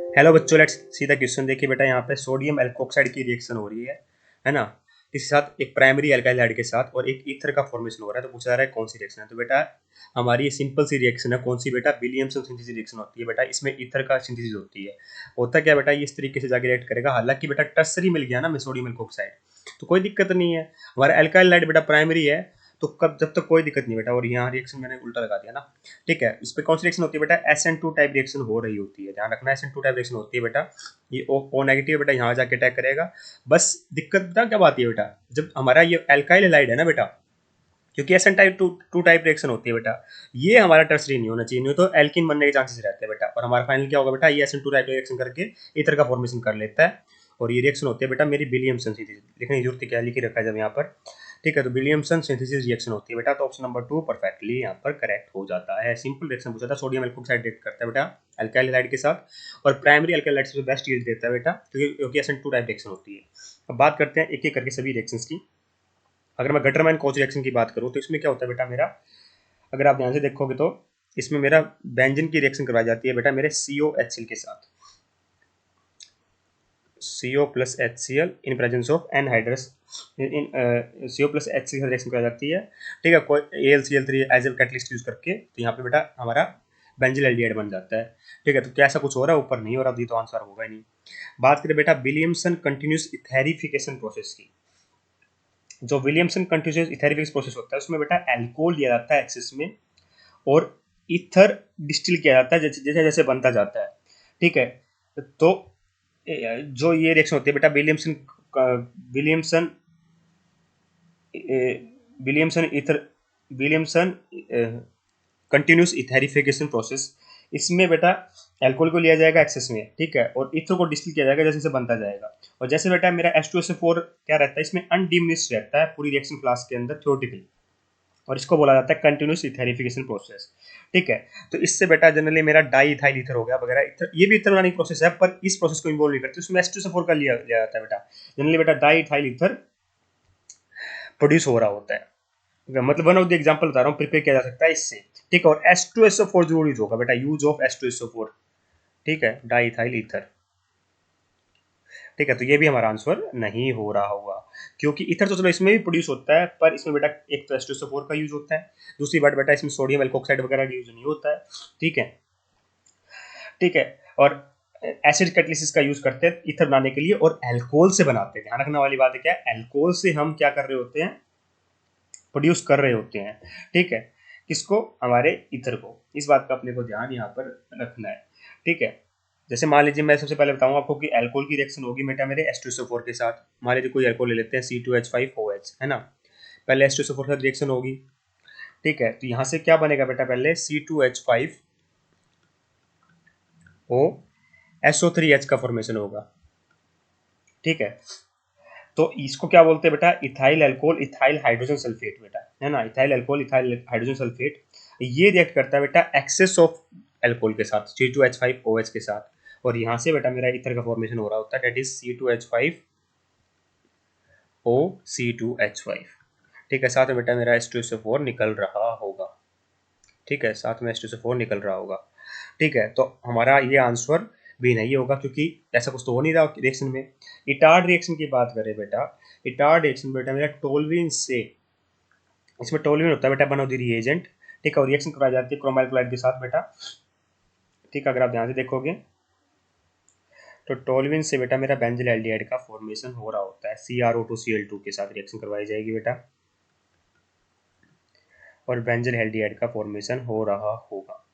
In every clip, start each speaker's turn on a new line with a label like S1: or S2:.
S1: Hello बच्चों, let's see the question. देखिए बेटा, यहाँ पे सोडियम एल्कोक्साइड की रिएक्शन हो रही है ना। इसके साथ एक प्राइमरी अल्काइल हाइड के साथ और एक ईथर का फॉर्मेशन हो रहा है। तो पूछा जा रहा है कौन सी रिएक्शन है। तो बेटा हमारी ये सिंपल सी रिएक्शन है। कौन सी बेटा? विलियमसन सिंथेसिस रिएक्शन होती है बेटा। इसमें ईथर का सिंथेसिस होती है। होता क्या बेटा, ये इस तरीके से जाके रिएक्ट करेगा। हालांकि बेटा टर्सरी मिल गया ना में सोडियम एल्कोक्साइड, तो कोई दिक्कत नहीं है। हमारा अल्काइल हाइड बेटा प्राइमरी है, तो कब जब तक कोई दिक्कत नहीं बेटा। और यहाँ रिएक्शन मैंने उल्टा लगा दिया ना। ठीक है, इस पे कौन सी रिएक्शन होती है बेटा? SN2 टाइप रिएक्शन हो रही होती है। ध्यान रखना, SN2 टाइप रिएक्शन होती है बेटा। ये O नेगेटिव बेटा यहाँ जाके अटैक करेगा। बस दिक्कत बेटा कब आती है बेटा? जब हमारा ये अल्काइल हैलाइड है ना बेटा, क्योंकि SN type two type reaction होती है बेटा। ये हमारा टर्सरी नहीं होना चाहिए, नहीं तो एल्किन बनने के चांसेस रहते हैं बेटा। और हमारा फाइनल क्या होगा बेटा? ये SN2 टाइप रिएक्शन करके ईथर का फॉर्मेशन कर लेता है। और ये रिएक्शन होती है बेटा मेरी विलियमसन सिंथेसिस। लिखने की जरूरत क्या लिख ही रखा है जब यहाँ पर। ठीक है, तो विलियमसन सिंथेसिस रिएक्शन होती है बेटा। तो ऑप्शन नंबर 2 परफेक्टली यहाँ पर करेक्ट हो जाता है। सिंपल रिएक्शन पूछा था, सोडियम एल्कोक्साइड रिएक्ट करता है बेटा अल्काइल हैलाइड के साथ। और प्राइमरी अल्काइल हैलाइड से बेस्ट यील्ड देता है बेटा, क्योंकि SN2 टाइप रिएक्शन होती है। अब बात करते हैं एक एक करके सभी रिएक्शंस की। अगर मैं गटरमैन कोच रिएक्शन की बात करूँ तो इसमें क्या होता है बेटा मेरा, अगर आप ध्यान से देखोगे तो इसमें मेरा बेंजीन की रिएक्शन करवाई जाती है बेटा मेरे COHCl के साथ। CO plus HCl in presence of anhydrous, in CO plus HCl के साथ रिएक्शन कराई जाती है। ठीक है, कोई AlCl3 as a catalyst use करके, तो यहाँ पे बेटा हमारा बेंजिल एल्डिहाइड बन जाता है। ठीक है, तो क्या ऐसा कुछ हो रहा है? ऊपर नहीं हो रहा, अभी तो आंसर होगा ही नहीं। बात करें बेटा विलियमसन कंटिन्यूस इथेरिफिकेशन प्रोसेस की। जो विलियमसन कंटिन्यूस इथेरिफिकेशन प्रोसेस होता है उसमें बेटा एल्कोहल लिया जाता है एक्सेस में, और ईथर डिस्टिल किया जाता है जैसे जैसे जैसे बनता जाता है। ठीक है, तो जो ये रिएक्शन होती है बेटा Williamson Williamson ether Williamson continuous etherification process. इसमें बेटा एल्कोहल को लिया जाएगा एक्सेस में, ठीक है, और ईथर को डिस्टिल किया जाएगा जैसे जैसे बनता जाएगा। और जैसे बेटा मेरा H2SO4 क्या रहता है, इसमें अनडिमिनिश्ड रहता है पूरी रिएक्शन क्लास के अंदर थ्योरेटिकली, और इसको बोला जाता है कंटिन्यूस इथेरिफिकेशन प्रोसेस। ठीक है, तो इससे बेटा जनरली मेरा डाई इथाइल ईथर हो गया वगैरह। ये भी इथर बनाने की प्रोसेस है, पर इस प्रोसेस को इन्वॉल्व नहीं करते, उसमें H2SO4 का लिया लिया जाता है बेटा। जनरली बेटा डाई इथाइल ईथर प्रोड्यूस हो रहा होता है। मतलब वन ऑफ द एग्जांपल बता रहा हूँ, प्रिपेयर किया जा सकता है इससे। ठीक है, और H2SO4 जरूर यूज होगा बेटा, यूज ऑफ H2SO4। ठीक है, डाई इथाइल ईथर। ठीक है, तो ये भी हमारा आंसर नहीं हो रहा होगा, क्योंकि इथर तो चलो इसमें भी प्रोड्यूस होता है, पर इसमें बेटा एक तो H2SO4 का यूज होता है, दूसरी बात बेटा इसमें सोडियम एल्कोक्साइड वगैरह का यूज नहीं होता है। ठीक है, ठीक है, और एसिड कैटलिसिस का यूज करते हैं ईथर बनाने के लिए, और एल्कोहल से बनाते हैं। ध्यान रखने वाली बात है क्या, एल्कोहल से हम क्या कर रहे होते हैं? प्रोड्यूस कर रहे होते हैं। ठीक है, किसको? हमारे ईथर को। इस बात का अपने को ध्यान यहाँ पर रखना है। ठीक है, जैसे मान लीजिए मैं सबसे पहले बताऊंगा आपको कि अल्कोहल की रिएक्शन होगी बेटा मेरे H2SO4 के साथ। मान लीजिए कोई अल्कोहल ले लेते हैं C2H5OH, है ना। पहले H2SO4 के साथ रिएक्शन होगी। ठीक है, तो यहाँ से क्या बनेगा बेटा? पहले C2H5O SO3H का फॉर्मेशन होगा। ठीक है, तो इसको क्या बोलते हैं बेटा? Ethyl alcohol ethyl hydrogen sulphate बेटा, है ना। Ethyl alcohol ethyl hydrogen sulphate ये रिएक्ट करता है बेटा एक्सेस ऑफ अल्कोहल के साथ C2H5OH के साथ, और यहाँ से बेटा मेरा ईथर का फॉर्मेशन हो रहा होता है, दैट इज C2H5OC2H5। ठीक है, साथ में बेटा मेरा H2SO4 निकल रहा होगा। ठीक है, साथ में H2SO4 निकल रहा होगा। ठीक है, तो हमारा ये आंसर भी नहीं होगा, क्योंकि ऐसा कुछ तो हो नहीं रहा रिएक्शन में। इटार्ड रिएक्शन की बात करें बेटा, इटार्ड रिएक्शन बेटा मेरा टोल्विन से, इसमें टोल्विन होता है बेटा वन ऑफ द रिएजेंट। ठीक है, और रिएक्शन कराई जाती है क्रोमाइल क्लोराइड के साथ बेटा। ठीक है, अगर आप ध्यान से देखोगे तो टोल्विन से बेटा मेरा बेंजिल एल्डिहाइड का फॉर्मेशन हो रहा होता है। CrO2Cl2 के साथ रिएक्शन करवाई जाएगी बेटा, और बेंजिल एल्डिहाइड का फॉर्मेशन हो रहा होगा।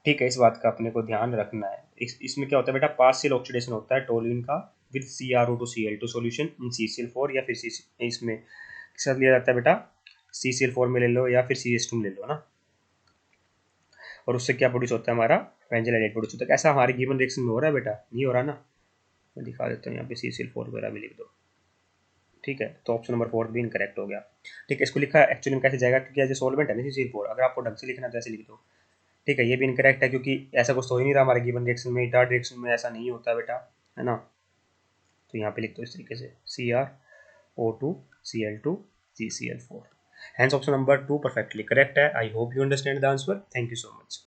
S1: ठीक है, इस बात का अपने को ध्यान रखना है। इसमें क्या होता है बेटा? पार्शियल ऑक्सीडेशन होता है टोल्विन का with CrO2Cl2 solution in CCl4, या फिर इसमें किस साथ लिया जाता है बेटा? CCl4 में ले लो या फिर CH2 में ले लो ना। और उससे क्या प्रोड्यूस होता है? हमारा बेंजिल एल्डिहाइड प्रोड्यूस होता है। ऐसा हमारे गिवन रिएक्शन में हो रहा है बेटा? नहीं हो रहा ना। मैं दिखा देता हूँ, यहाँ पे CCl4 वगैरह भी लिख दो। ठीक है, तो ऑप्शन नंबर 4 भी इनकरेक्ट हो गया। ठीक है, इसको लिखा एक्चुअली में कैसे जाएगा, क्योंकि एज ए सॉल्वेंट है ना CCl4, अगर आपको ढंग से लिखना है तो ऐसे लिख दो। ठीक है, ये भी इनकरेक्ट है, क्योंकि ऐसा कुछ तो हो ही नहीं रहा हमारे गिवन रिएक्शन में। इटार्ड रिएक्शन में ऐसा नहीं होता बेटा, है ना। तो यहाँ पे लिख दो इस तरीके से CrO2Cl2 CCl4। Hence option number 2 perfectly correct है। I hope you understand the answer. Thank you so much.